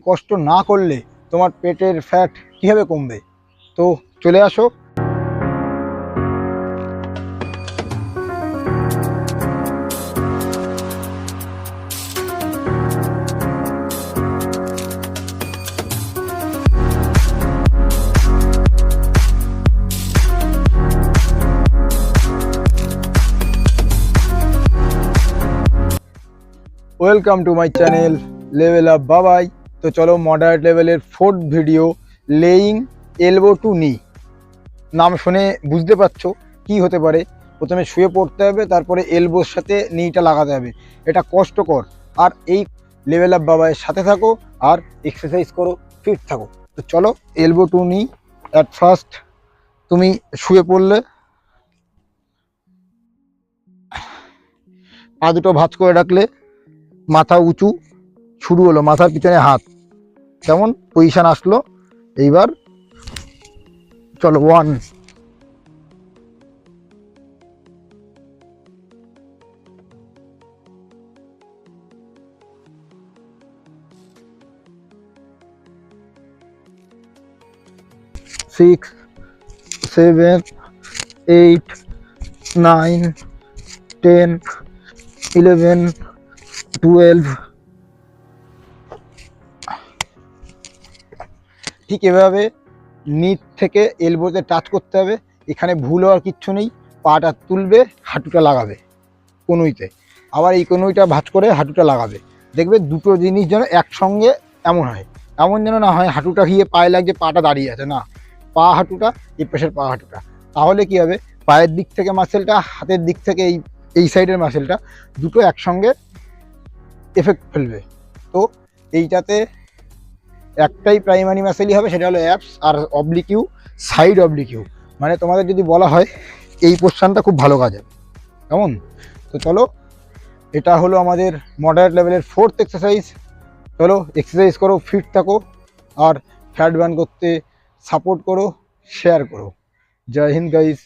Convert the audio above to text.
কষ্ট না করলে তোমার পেটের ফ্যাট কীভাবে কমবে? তো চলে আসো। Welcome to my channel level up বাবাই। তো চলো, মডারেট লেভেলের 4th video, laying elbow two নি। নাম শুনে বুঝতে পারছো কি হতে পারে। প্রথমে শুয়ে পড়তে হবে, তারপরে এলবোর সাথে নিটা লাগাতে হবে। এটা কষ্টকর, আর এই লেভেল আপ বাবাইয়ের সাথে থাকো আর এক্সারসাইজ করো, ফিট থাকো। তো চলো, এলবো টু নি। অ্যাট ফার্স্ট তুমি শুয়ে পড়লে, পা দুটো ভাঁজ করে রাখলে, মাথা উঁচু, শুরু হলো মাথার পিছনে হাত, কেমন পজিশন আসলো। এইবার চলো, 1, 6, 7, 8, 9, 10, 11, 12। ঠিক এভাবে নিচ থেকে এলবোতে টাচ করতে হবে। এখানে ভুল হওয়ার কিচ্ছু নেই। পাটা তুলবে, হাঁটুটা লাগাবে কনুইতে, আবার এই কনুইটা ভাঁজ করে হাঁটুটা লাগাবে। দেখবে দুটো জিনিস যেন একসঙ্গে এমন হয়, এমন যেন না হয় হাঁটুটা গিয়ে পায়ে লাগছে, পাটা দাঁড়িয়ে আছে। না, পা হাঁটুটা, এই পাশের পা হাঁটুটা। তাহলে কি হবে, পায়ের দিক থেকে মাসেলটা, হাতের দিক থেকে এই সাইডের মাসেলটা, দুটো একসঙ্গে এফেক্ট ফেলবে। তো এইটাতে একটাই প্রাইমারি মাসেলই হবে, সেটা হলো অ্যাপস আর অবলিকিউ, সাইড অবলিকিউ। মানে তোমাদের যদি বলা হয় এই পোর্শনটা খুব ভালো কাজ হবে, কেমন? তো চলো, এটা হলো আমাদের মডারেট লেভেলের 4th এক্সারসাইজ। চলো এক্সারসাইজ করো, ফিট থাকো, আর ফ্যাট বার্ন করতে সাপোর্ট করো, শেয়ার করো। জয় হিন্দ গাইস।